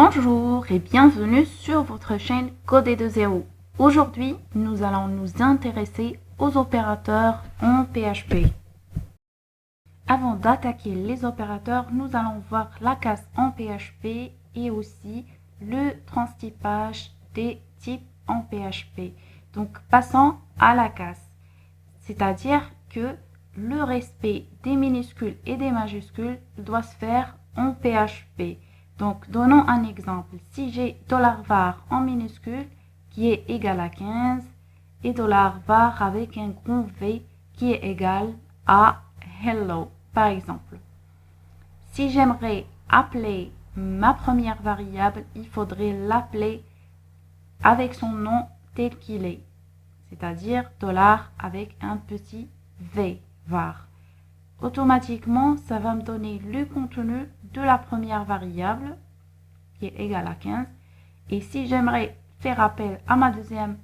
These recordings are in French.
Bonjour et bienvenue sur votre chaîne Coder de zéro. Aujourd'hui, nous allons nous intéresser aux opérateurs en PHP. Avant d'attaquer les opérateurs, nous allons voir la classe en PHP et aussi le transtypage des types en PHP. Donc, passons à la classe. C'est-à-dire que le respect des minuscules et des majuscules doit se faire en PHP. Donc, donnons un exemple. Si j'ai $var en minuscule qui est égal à 15 et $var avec un grand V qui est égal à hello, par exemple. Si j'aimerais appeler ma première variable, il faudrait l'appeler avec son nom tel qu'il est, c'est-à-dire $ avec un petit V, var. Automatiquement, ça va me donner le contenu de la première variable qui est égal à 15. Et si j'aimerais faire appel à ma deuxième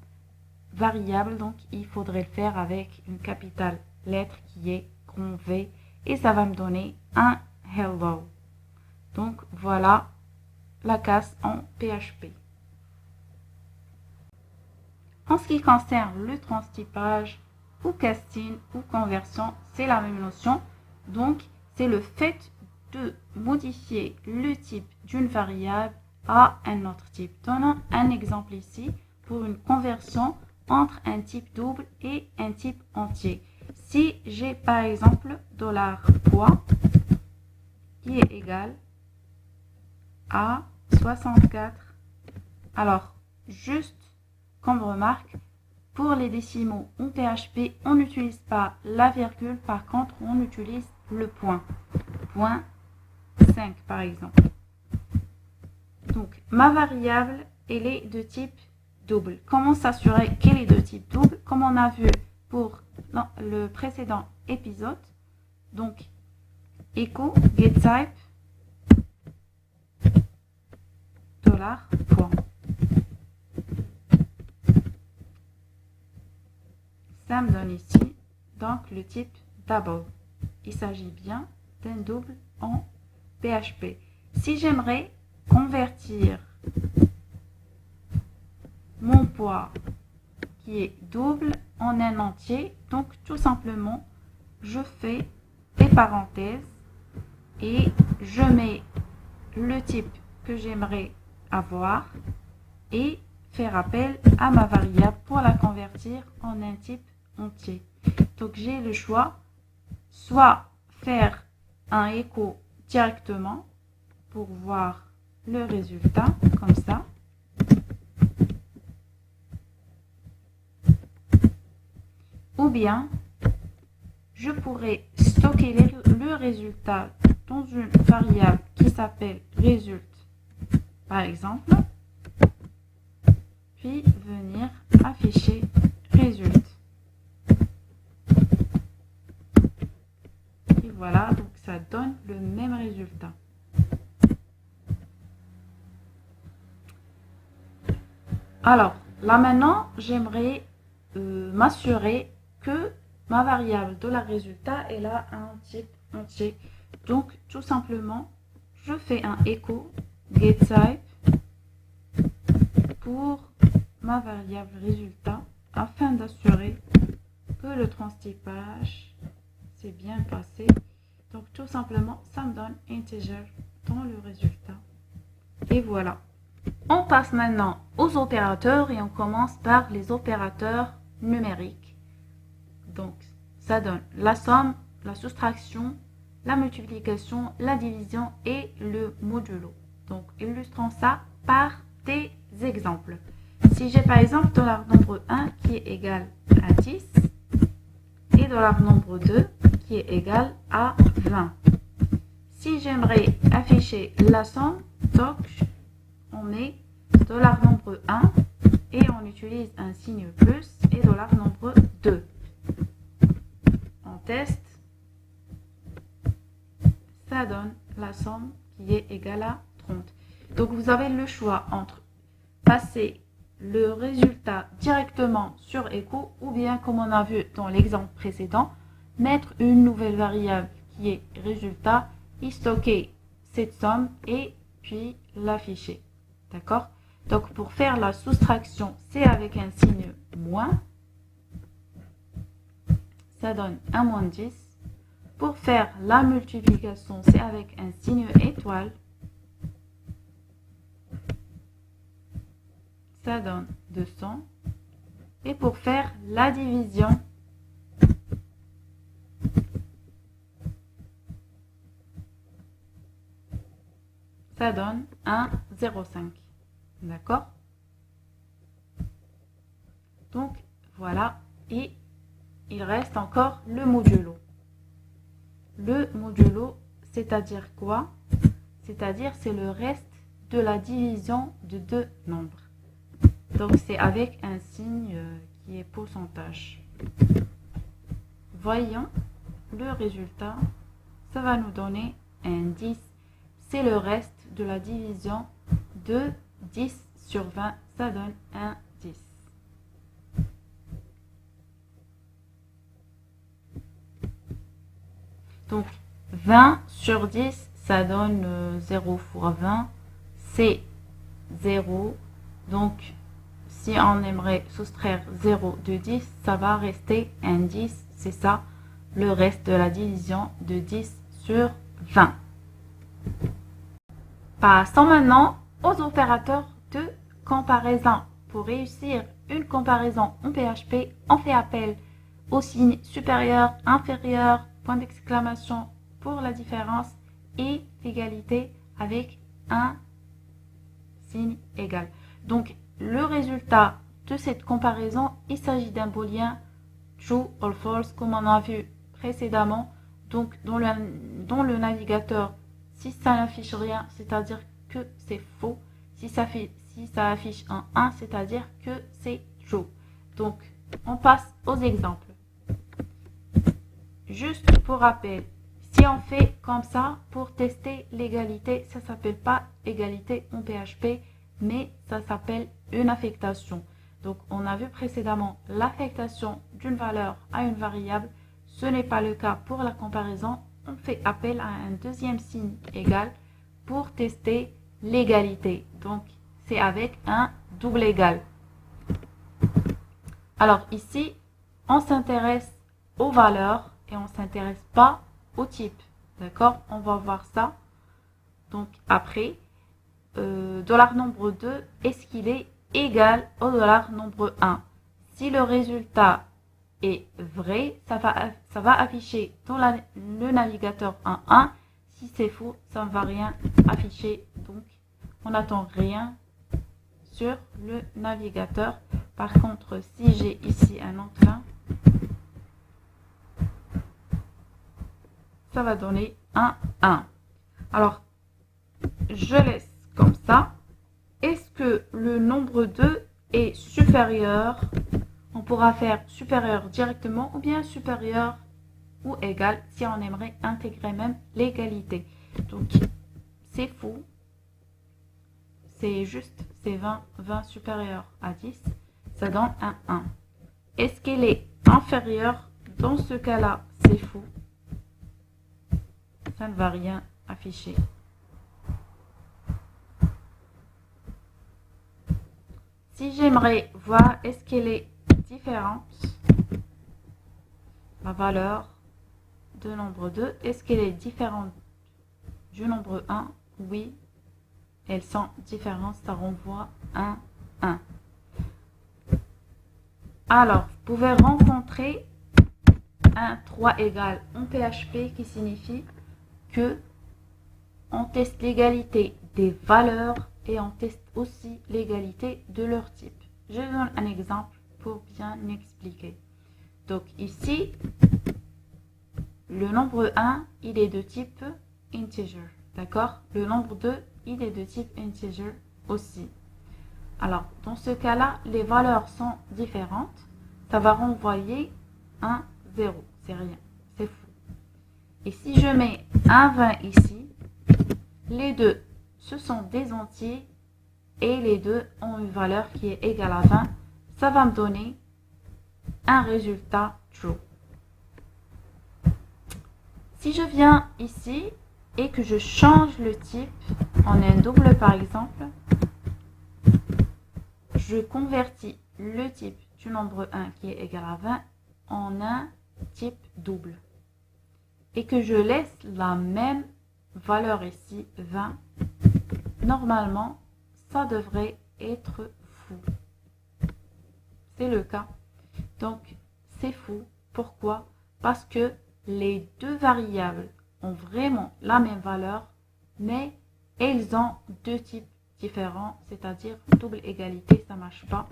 variable, donc il faudrait le faire avec une capitale lettre qui est grand V et ça va me donner un hello. Donc voilà la classe en PHP. En ce qui concerne le transtypage ou casting ou conversion, c'est la même notion. Donc, c'est le fait de modifier le type d'une variable à un autre type. Donnons un exemple ici pour une conversion entre un type double et un type entier. Si j'ai par exemple $poids qui est égal à 64, alors juste comme remarque, pour les décimaux en PHP, on n'utilise pas la virgule, par contre, on utilise le point. Point 5, par exemple. Donc, ma variable, elle est de type double. Comment s'assurer qu'elle est de type double? Comme on a vu pour le précédent épisode. Donc, echo getType $point. Ça me donne ici donc le type double. Il s'agit bien d'un double en PHP. Si j'aimerais convertir mon poids qui est double en un entier, donc tout simplement je fais des parenthèses et je mets le type que j'aimerais avoir et faire appel à ma variable pour la convertir en un type entier. Donc j'ai le choix, soit faire un écho directement pour voir le résultat comme ça, ou bien je pourrais stocker le résultat dans une variable qui s'appelle result par exemple, puis venir afficher result. Et voilà, donc ça donne le même résultat. Alors, là maintenant, j'aimerais m'assurer que ma variable de la résultat est là un type entier. Donc, tout simplement, je fais un echo getType pour ma variable résultat afin d'assurer que le transtypage s'est bien passé. Donc tout simplement, ça me donne integer dans le résultat. Et voilà. On passe maintenant aux opérateurs et on commence par les opérateurs numériques. Donc ça donne la somme, la soustraction, la multiplication, la division et le modulo. Donc illustrons ça par des exemples. Si j'ai par exemple $nombre 1 qui est égal à 10 et $nombre 2 qui est égal à 20. Si j'aimerais afficher la somme, donc on met $nombre 1 et on utilise un signe plus et $nombre 2. On teste, ça donne la somme qui est égale à 30. Donc vous avez le choix entre passer le résultat directement sur echo ou bien, comme on a vu dans l'exemple précédent, mettre une nouvelle variable qui est résultat et stocker cette somme et puis l'afficher. D'accord? Donc, pour faire la soustraction, c'est avec un signe moins. Ça donne un moins 10. Pour faire la multiplication, c'est avec un signe étoile. Ça donne 200. Et pour faire la division, ça donne 1,05. D'accord? Donc, voilà. Et il reste encore le modulo. Le modulo, c'est-à-dire quoi? C'est-à-dire c'est le reste de la division de deux nombres. Donc, c'est avec un signe qui est pourcentage. Voyons le résultat. Ça va nous donner un 10. C'est le reste de la division de 10 sur 20. Ça donne un 10. Donc, 20 sur 10, ça donne 0 fois 20. C'est 0. Donc, si on aimerait soustraire 0 de 10, ça va rester un 10. C'est ça, le reste de la division de 10 sur 20. Passons maintenant aux opérateurs de comparaison. Pour réussir une comparaison en PHP, on fait appel au signe supérieur, inférieur, point d'exclamation pour la différence et l'égalité avec un signe égal. Donc, le résultat de cette comparaison, il s'agit d'un booléen true or false comme on a vu précédemment. Donc, dans le navigateur, si ça n'affiche rien, c'est-à-dire que c'est faux. Si ça affiche un 1, c'est-à-dire que c'est true. Donc, on passe aux exemples. Juste pour rappel, si on fait comme ça pour tester l'égalité, ça ne s'appelle pas égalité en PHP, mais ça s'appelle une affectation. Donc, on a vu précédemment l'affectation d'une valeur à une variable. Ce n'est pas le cas pour la comparaison. On fait appel à un deuxième signe égal pour tester l'égalité. Donc, c'est avec un double égal. Alors ici, on s'intéresse aux valeurs et on ne s'intéresse pas au type. D'accord? On va voir ça. Donc, après, $nombre 2, est-ce qu'il est égal au $nombre 1? Si le résultat est vrai, ça va afficher dans le navigateur un 1. Si c'est faux, ça ne va rien afficher. Donc, on n'attend rien sur le navigateur. Par contre, si j'ai ici un autre 1, ça va donner un 1. Alors, je laisse comme ça. Est-ce que le nombre 2 est supérieur? On pourra faire supérieur directement ou bien supérieur ou égal si on aimerait intégrer même l'égalité. Donc, c'est faux. C'est juste, c'est 20 supérieur à 10. Ça donne un 1. Est-ce qu'elle est inférieure? Dans ce cas-là, c'est faux. Ça ne va rien afficher. Si j'aimerais voir, est-ce qu'elle est différente? La valeur de nombre 2, est-ce qu'elle est différente du nombre 1? Oui, elles sont différentes, ça renvoie un 1. Alors, vous pouvez rencontrer un 3 égal en PHP qui signifie que on teste l'égalité des valeurs et on teste aussi l'égalité de leur type. Je donne un exemple pour bien expliquer. Donc ici, le nombre 1, il est de type integer. D'accord? Le nombre 2, il est de type integer aussi. Alors, dans ce cas-là, les valeurs sont différentes. Ça va renvoyer un 0. C'est rien. C'est fou. Et si je mets un 20 ici, les deux, ce sont des entiers et les deux ont une valeur qui est égale à 20. Ça va me donner un résultat true. Si je viens ici et que je change le type en un double par exemple, je convertis le type du nombre 1 qui est égal à 20 en un type double. Et que je laisse la même valeur ici, 20, normalement, ça devrait être fou. C'est le cas. Donc, c'est fou. Pourquoi? Parce que les deux variables ont vraiment la même valeur, mais elles ont deux types différents, c'est-à-dire double égalité, ça ne marche pas.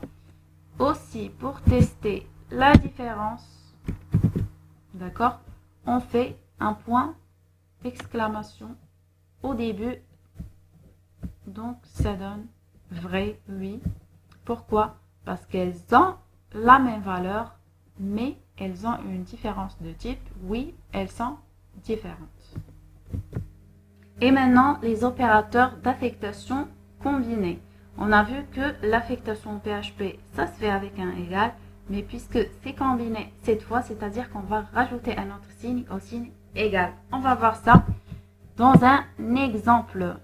Aussi, pour tester la différence, d'accord, on fait un point d'exclamation au début. Donc, ça donne vrai, oui. Pourquoi? Parce qu'elles ont la même valeur, mais elles ont une différence de type. Oui, elles sont différentes. Et maintenant, les opérateurs d'affectation combinés. On a vu que l'affectation PHP, ça se fait avec un égal, mais puisque c'est combiné cette fois, c'est-à-dire qu'on va rajouter un autre signe au signe égal. On va voir ça dans un exemple.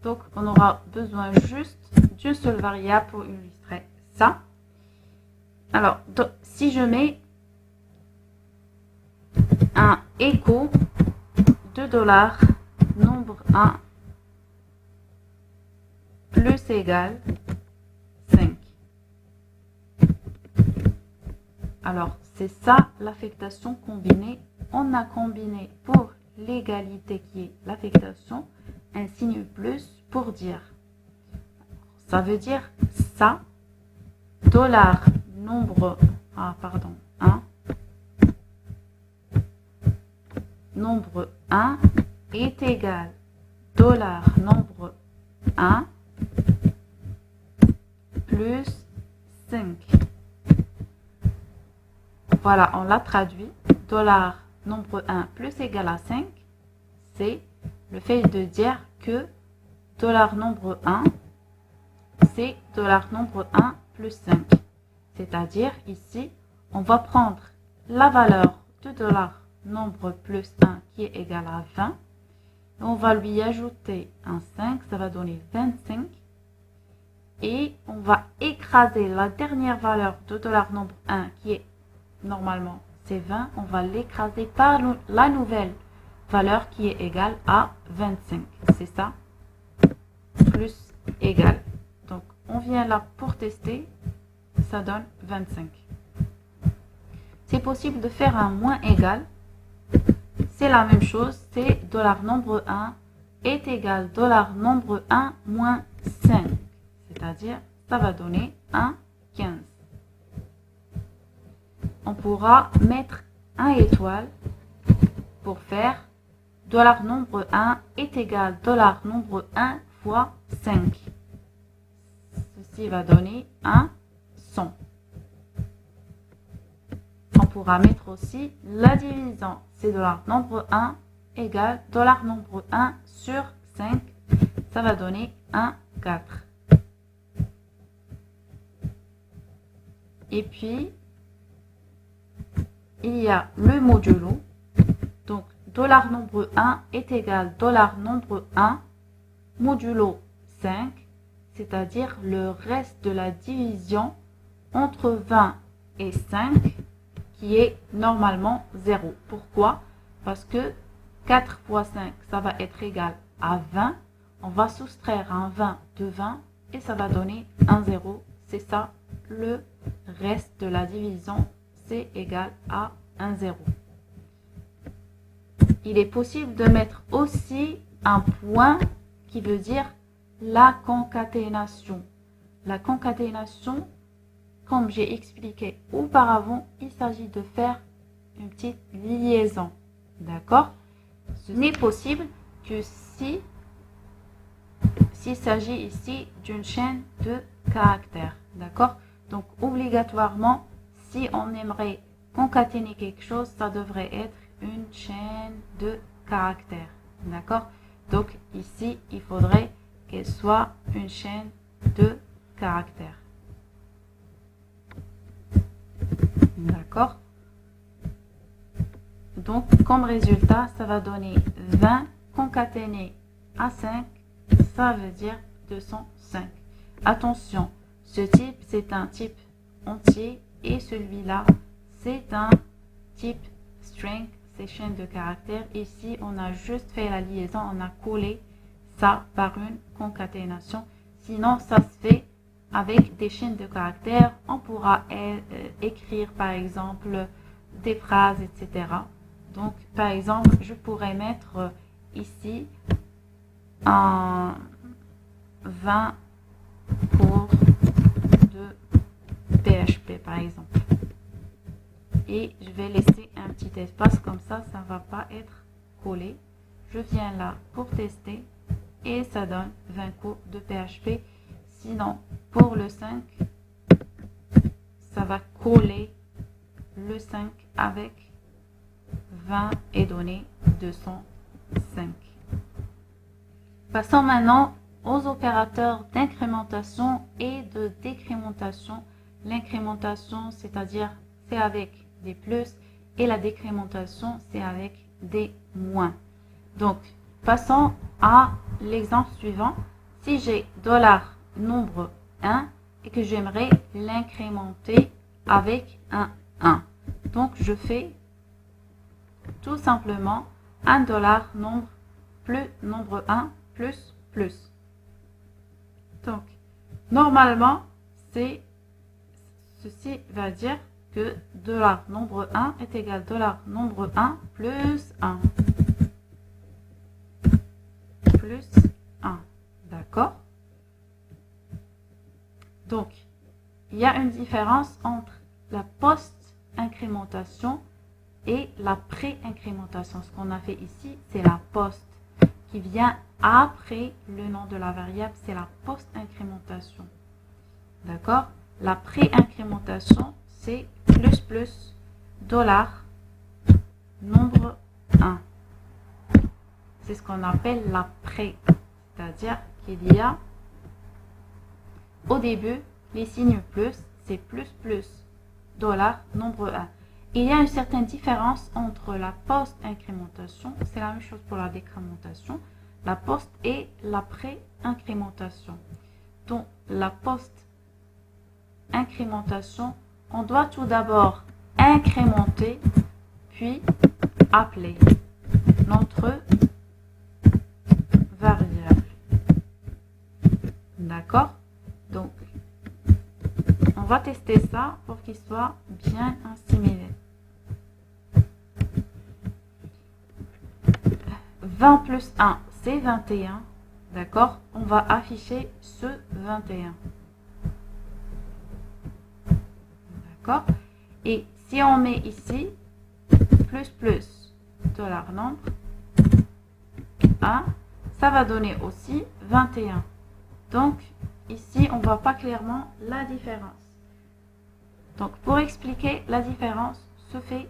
Donc, on aura besoin juste d'une seule variable pour illustrer ça. Alors, si je mets un écho de dollars nombre 1 plus égal 5. Alors, c'est ça l'affectation combinée. On a combiné pour l'égalité qui est l'affectation un signe plus pour dire. Ça veut dire ça, dollar nombre, 1, nombre 1 est égal dollar nombre 1 plus 5. Voilà, on l'a traduit. Dollar nombre 1 plus égal à 5, c'est le fait de dire que dollar nombre 1, c'est dollar nombre 1 plus 5. C'est-à-dire, ici, on va prendre la valeur de dollar nombre plus 1 qui est égal à 20. Et on va lui ajouter un 5, ça va donner 25. Et on va écraser la dernière valeur de dollar nombre 1 qui est normalement c'est 20. On va l'écraser par la nouvelle valeur qui est égale à 25. C'est ça, plus égal. Donc, on vient là pour tester. Ça donne 25. C'est possible de faire un moins égal. C'est la même chose. C'est dollar nombre 1 est égal dollar nombre 1 moins 5. C'est-à-dire, ça va donner 1, 15. On pourra mettre un étoile pour faire dollar nombre 1 est égal dollar nombre 1 fois 5. Ceci va donner 1, 100. On pourra mettre aussi la division. C'est dollar nombre 1 égale dollar nombre 1 sur 5. Ça va donner 1, 4. Et puis, il y a le modulo. Donc, dollar nombre 1 est égal dollar nombre 1 modulo 5, c'est-à-dire le reste de la division entre 20 et 5 qui est normalement 0. Pourquoi? Parce que 4 fois 5, ça va être égal à 20. On va soustraire un 20 de 20 et ça va donner un 0. C'est ça, le reste de la division, c'est égal à un 0. Il est possible de mettre aussi un point qui veut dire la concaténation. La concaténation, comme j'ai expliqué auparavant, il s'agit de faire une petite liaison. D'accord? Ce n'est possible que si s'il s'agit ici d'une chaîne de caractères. D'accord? Donc, obligatoirement, si on aimerait concaténer quelque chose, ça devrait être une chaîne de caractères. D'accord? Donc, ici, il faudrait qu'elle soit une chaîne de caractères. D'accord? Donc, comme résultat, ça va donner 20 concaténé à 5, ça veut dire 205. Attention, ce type, c'est un type entier et celui-là, c'est un type string, c'est chaîne de caractères. Ici, on a juste fait la liaison, on a collé ça par une concaténation. Sinon, ça se fait avec des chaînes de caractères. On pourra écrire, par exemple, des phrases, etc. Donc, par exemple, je pourrais mettre ici un 20 cours de PHP, par exemple. Et je vais laisser un petit espace, comme ça ne va pas être collé. Je viens là pour tester et ça donne 20 cours de PHP. Sinon, pour le 5, ça va coller le 5 avec 20 et donner 205. Passons maintenant aux opérateurs d'incrémentation et de décrémentation. L'incrémentation, c'est-à-dire c'est avec des plus et la décrémentation, c'est avec des moins. Donc, passons à l'exemple suivant. Si j'ai $nombre 1 et que j'aimerais l'incrémenter avec un 1. Donc, je fais tout simplement $, nombre plus nombre 1 plus plus. Donc, normalement, ceci va dire que $nombre 1 est égal $nombre 1 plus 1. Plus 1. D'accord? Donc, il y a une différence entre la post-incrémentation et la pré-incrémentation. Ce qu'on a fait ici, c'est la post qui vient après le nom de la variable, c'est la post-incrémentation. D'accord? La pré-incrémentation, c'est plus plus $nombre 1. C'est ce qu'on appelle la pré, c'est-à-dire qu'il y a au début les signes plus, c'est plus plus $nombre 1. Il y a une certaine différence entre la post-incrémentation, c'est la même chose pour la décrémentation, la post et la pré-incrémentation. Donc la post-incrémentation, on doit tout d'abord incrémenter, puis appeler notre variable. D'accord? Donc, on va tester ça pour qu'il soit bien assimilé. 20 plus 1, c'est 21. D'accord? On va afficher ce 21. D'accord? Et si on met ici plus plus $nombre 1, ça va donner aussi 21. Donc, ici, on ne voit pas clairement la différence. Donc, pour expliquer, la différence se fait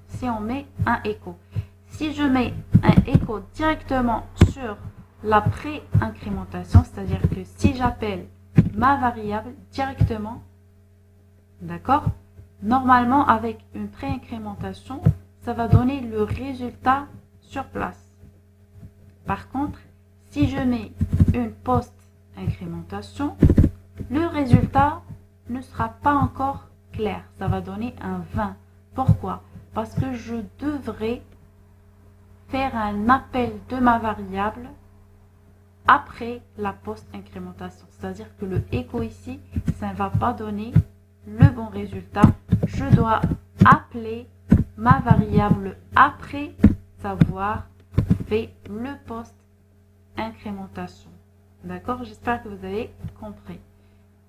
si on met un écho. Si je mets un écho directement sur la pré-incrémentation, c'est-à-dire que si j'appelle ma variable directement, d'accord, normalement, avec une pré-incrémentation, ça va donner le résultat sur place. Par contre, si je mets une post-incrémentation, le résultat ne sera pas encore clair. Ça va donner un 20. Pourquoi? Parce que je devrais faire un appel de ma variable après la post-incrémentation. C'est-à-dire que le écho ici, ça ne va pas donner le bon résultat. Je dois appeler ma variable après avoir fait le post-incrémentation. D'accord? J'espère que vous avez compris.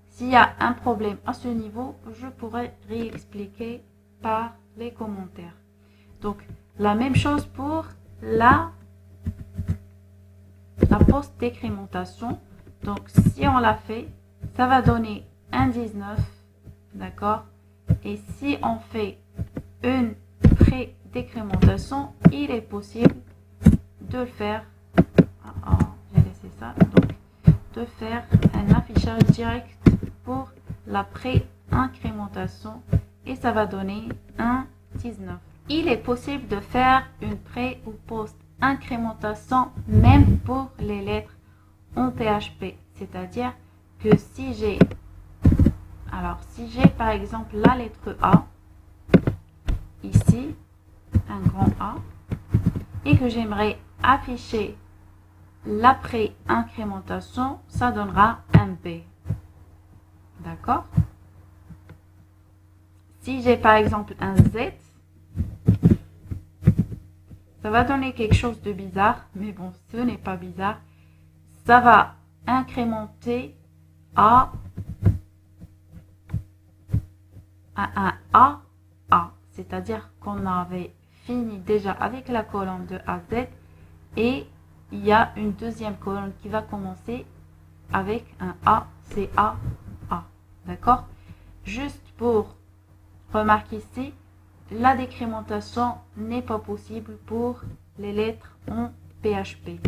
S'il y a un problème à ce niveau, je pourrais réexpliquer par les commentaires. Donc, la même chose pour la post-décrémentation. Donc, si on l'a fait, ça va donner un 19. D'accord? Et si on fait une pré-décrémentation, il est possible de le faire. J'ai laissé ça. Donc, de faire un affichage direct pour la pré-incrémentation et ça va donner un 19. Il est possible de faire une pré- ou incrémentation même pour les lettres en PHP. C'est-à-dire que si j'ai par exemple la lettre A, ici, un grand A, et que j'aimerais afficher l'après-incrémentation, ça donnera un B. D'accord? Si j'ai par exemple un Z, ça va donner quelque chose de bizarre, mais bon, ce n'est pas bizarre. Ça va incrémenter à un A, c'est-à-dire qu'on avait fini déjà avec la colonne de A, Z, et il y a une deuxième colonne qui va commencer avec un A, C, A, A. D'accord? Juste pour remarquer ici, la décrémentation n'est pas possible pour les lettres en PHP.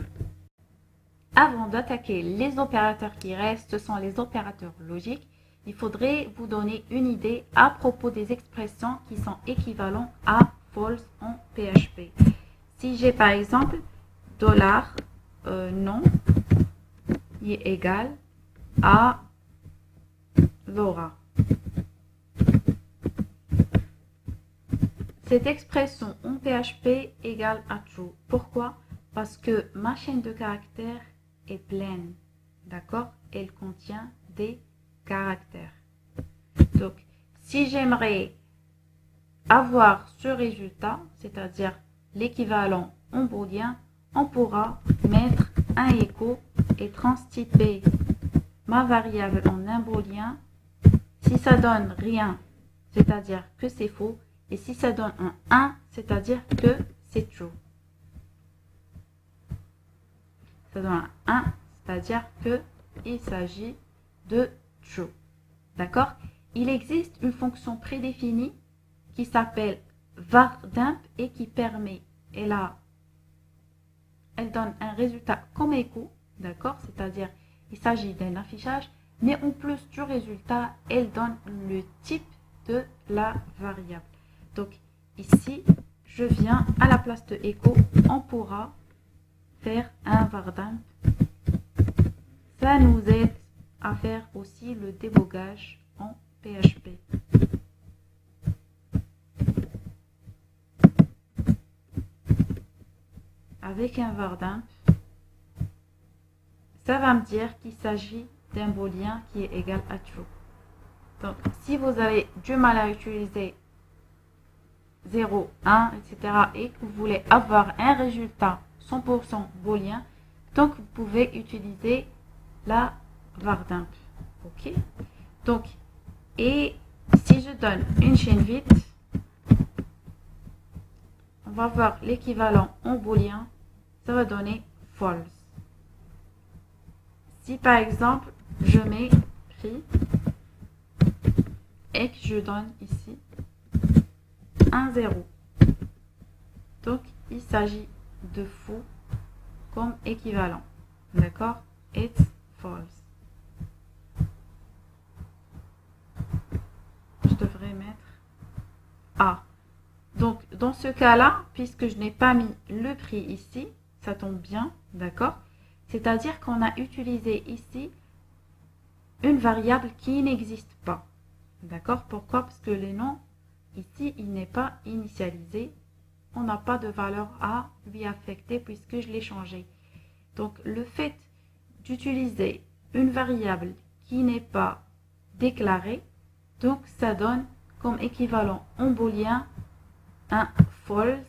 Avant d'attaquer les opérateurs qui restent, ce sont les opérateurs logiques. Il faudrait vous donner une idée à propos des expressions qui sont équivalentes à false en PHP. Si j'ai par exemple $non est égal à Laura. Cette expression en PHP égale à true. Pourquoi? Parce que ma chaîne de caractères est pleine. D'accord? Elle contient des caractères. Donc, si j'aimerais avoir ce résultat, c'est-à-dire l'équivalent en booléen, on pourra mettre un écho et transtyper ma variable en un booléen. Si ça donne rien, c'est-à-dire que c'est faux, et si ça donne un 1, c'est-à-dire que c'est true. Ça donne un 1, c'est-à-dire qu'il s'agit de true. D'accord? Il existe une fonction prédéfinie qui s'appelle var_dump et qui permet, elle donne un résultat comme écho, d'accord? C'est-à-dire il s'agit d'un affichage, mais en plus du résultat, elle donne le type de la variable. Donc ici, je viens à la place de écho, on pourra faire un var_dump. Ça nous aide à faire aussi le débogage en PHP. Avec un var_dump, ça va me dire qu'il s'agit d'un booléen qui est égal à true. Donc, si vous avez du mal à utiliser 0, 1, etc. et que vous voulez avoir un résultat 100% booléen, donc vous pouvez utiliser la var_dump. Ok? Donc, et si je donne une chaîne vide, on va voir l'équivalent en booléen, ça va donner false. Si par exemple, je mets prix et que je donne ici un 0. Donc, il s'agit de faux comme équivalent. D'accord? It's false. Je devrais mettre A. Donc, dans ce cas-là, puisque je n'ai pas mis le prix ici, ça tombe bien, d'accord? C'est-à-dire qu'on a utilisé ici une variable qui n'existe pas. D'accord? Pourquoi? Parce que les noms, ici, il n'est pas initialisé. On n'a pas de valeur à lui affecter puisque je l'ai changé. Donc, le fait d'utiliser une variable qui n'est pas déclarée, donc ça donne comme équivalent en booléen un false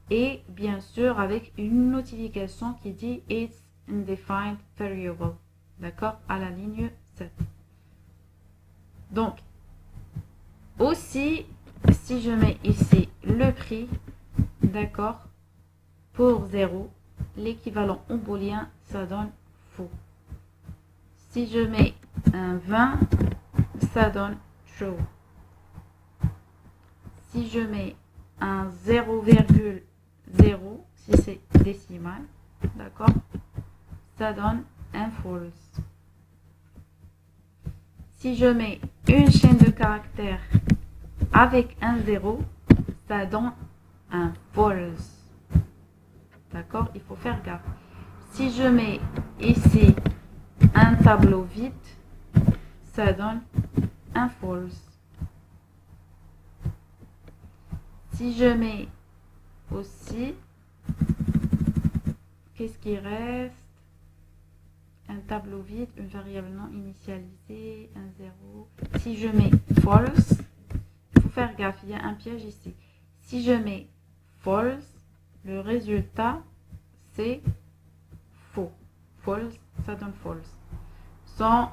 et bien sûr avec une notification qui dit it's undefined variable. D'accord? À la ligne 7. Donc, aussi, si je mets ici le prix, d'accord, pour 0, l'équivalent en booléen, ça donne faux. Si je mets un 20, ça donne true. Si je mets un 0,0, si c'est décimal, d'accord, ça donne un false. Si je mets une chaîne de caractères avec un 0, ça donne un false. D'accord? Il faut faire gaffe. Si je mets ici un tableau vide, ça donne un false. Si je mets aussi, qu'est-ce qui reste? Un tableau vide, une variable non initialisée, un 0. Si je mets false, il faut faire gaffe, il y a un piège ici. Si je mets false, le résultat c'est faux. False, ça donne false. Sans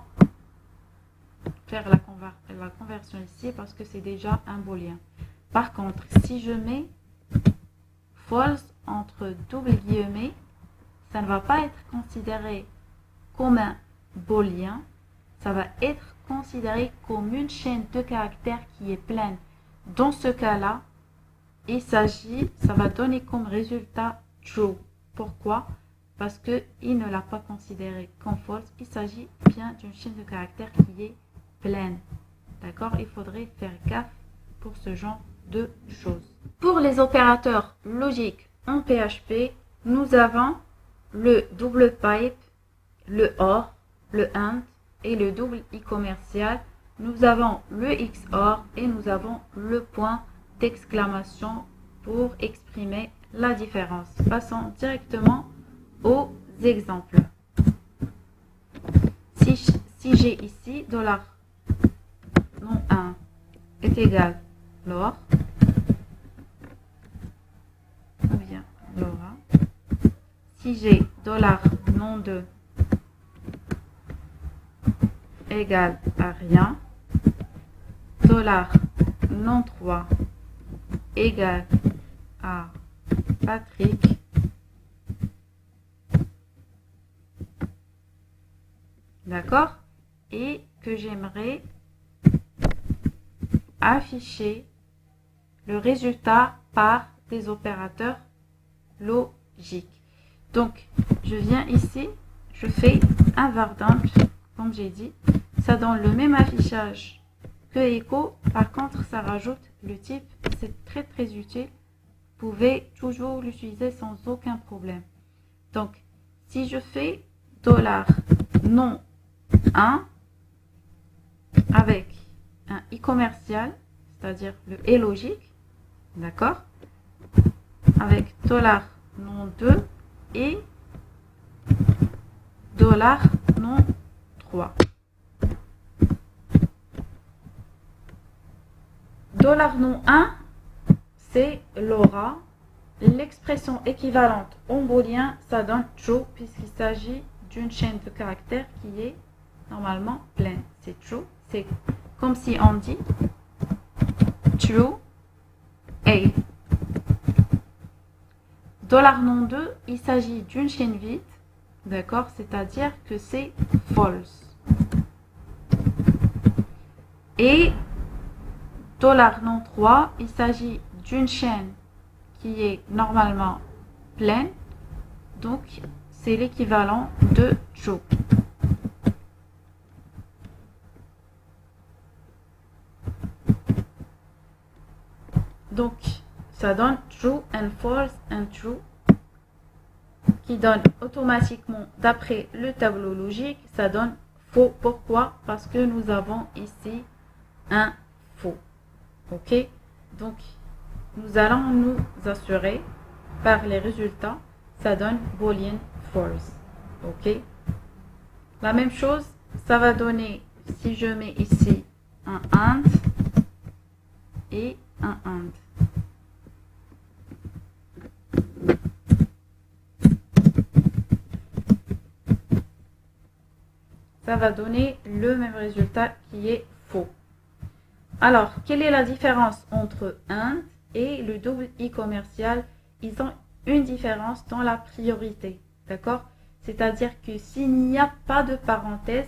faire la conversion ici parce que c'est déjà un booléen. Par contre, si je mets false entre double guillemets, ça ne va pas être considéré comme un booléen, ça va être considéré comme une chaîne de caractères qui est pleine. Dans ce cas-là, ça va donner comme résultat true. Pourquoi? Parce qu'il ne l'a pas considéré comme false. Il s'agit bien d'une chaîne de caractères qui est pleine. D'accord? Il faudrait faire gaffe pour ce genre de choses. Pour les opérateurs logiques en PHP, nous avons le double pipe, le OR, le AND et le double i commercial. Nous avons le XOR et nous avons le point d'exclamation pour exprimer la différence. Passons directement aux exemples. Si j'ai ici $non1 est égal Laure, ou bien Laura. Si j'ai $non2 égale à rien, $non3 égale à Patrick, d'accord, et que j'aimerais afficher le résultat par des opérateurs logiques. Donc, je viens ici, je fais un var dump, comme j'ai dit, ça donne le même affichage que echo, par contre, ça rajoute le type, c'est très très utile. Vous pouvez toujours l'utiliser sans aucun problème. Donc, si je fais $non1 avec un i commercial, c'est-à-dire le et logique, d'accord, avec $non2 et $non3. $non1, c'est Laura. L'expression équivalente en booléen, ça donne true puisqu'il s'agit d'une chaîne de caractères qui est normalement pleine. C'est true. C'est comme si on dit true A. $non2, il s'agit d'une chaîne vide, d'accord, c'est-à-dire que c'est false. Et $non3, il s'agit d'une chaîne qui est normalement pleine, donc c'est l'équivalent de true. Donc ça donne true and false and true, qui donne automatiquement, d'après le tableau logique, ça donne faux. Pourquoi? Parce que nous avons ici un faux. Ok, donc nous allons nous assurer par les résultats, ça donne boolean false. Ok, la même chose, ça va donner, si je mets ici un AND et un AND. Ça va donner le même résultat qui est faux. Alors, quelle est la différence entre AND et le double i commercial? Ils ont une différence dans la priorité, d'accord? C'est-à-dire que s'il n'y a pas de parenthèse,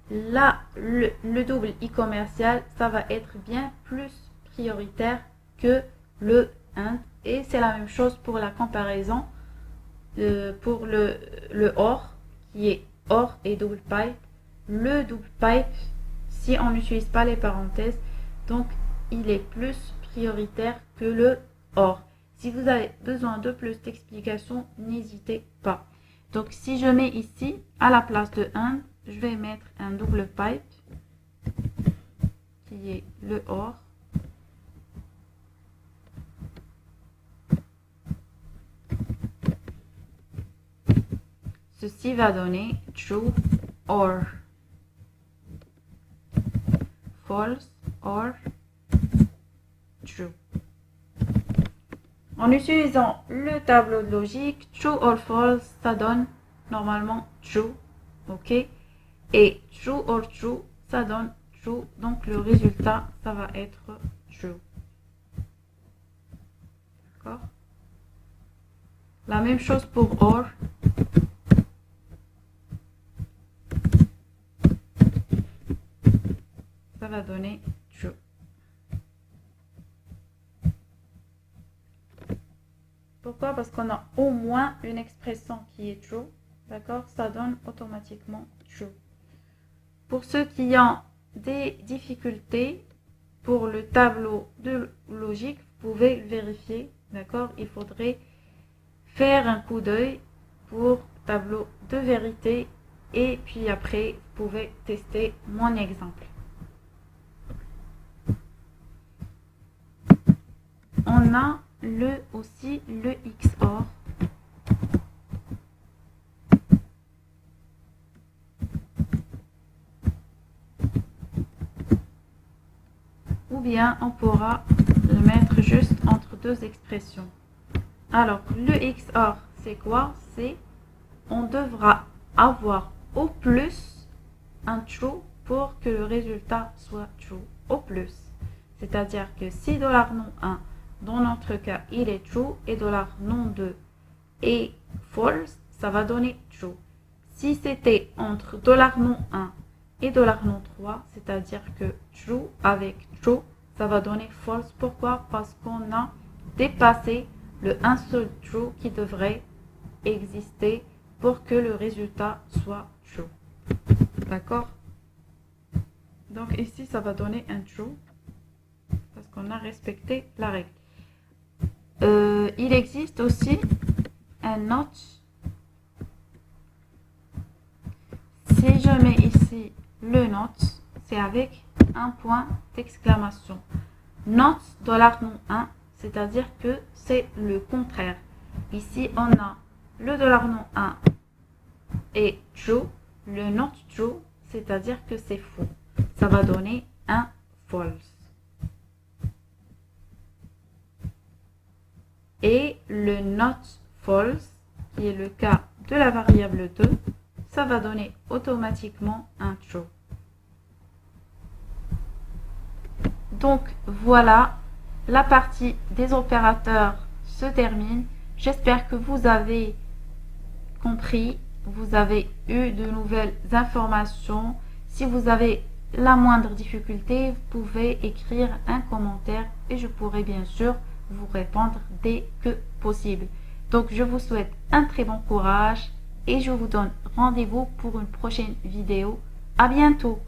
là, le double i commercial, ça va être bien plus prioritaire que le AND. Et c'est la même chose pour la comparaison pour le OR, qui est OR et double pipe. Le double pipe, si on n'utilise pas les parenthèses, donc il est plus prioritaire que le OR. Si vous avez besoin de plus d'explications, n'hésitez pas. Donc, si je mets ici, à la place de and, je vais mettre un double pipe, qui est le OR. Ceci va donner true or false or true. En utilisant le tableau de logique, true or false, ça donne normalement true, ok? Et true or true, ça donne true, donc le résultat, ça va être true. D'accord? La même chose pour or. Ça va donner true. Pourquoi? Parce qu'on a au moins une expression qui est true. D'accord? Ça donne automatiquement true. Pour ceux qui ont des difficultés pour le tableau de logique, vous pouvez le vérifier. D'accord? Il faudrait faire un coup d'œil pour tableau de vérité et puis après, vous pouvez tester mon exemple. On a aussi le XOR. Ou bien on pourra le mettre juste entre deux expressions. Alors, le XOR, c'est quoi? C'est on devra avoir au plus un true pour que le résultat soit true. Au plus. C'est-à-dire que si $non1, dans notre cas, il est true et $non2 est false, ça va donner true. Si c'était entre $non1 et $non3, c'est-à-dire que true avec true, ça va donner false. Pourquoi? Parce qu'on a dépassé le un seul true qui devrait exister pour que le résultat soit true. D'accord? Donc ici, ça va donner un true parce qu'on a respecté la règle. Il existe aussi un not. Si je mets ici le not, c'est avec un point d'exclamation. Not $non1, c'est-à-dire que c'est le contraire. Ici, on a le $non1 est true, le not true, c'est-à-dire que c'est faux. Ça va donner un false. Et le not false, qui est le cas de la variable 2, ça va donner automatiquement un true. Donc voilà, la partie des opérateurs se termine. J'espère que vous avez compris, vous avez eu de nouvelles informations. Si vous avez la moindre difficulté, vous pouvez écrire un commentaire et je pourrai bien sûr vous répondre dès que possible. Donc je vous souhaite un très bon courage et je vous donne rendez-vous pour une prochaine vidéo. À bientôt!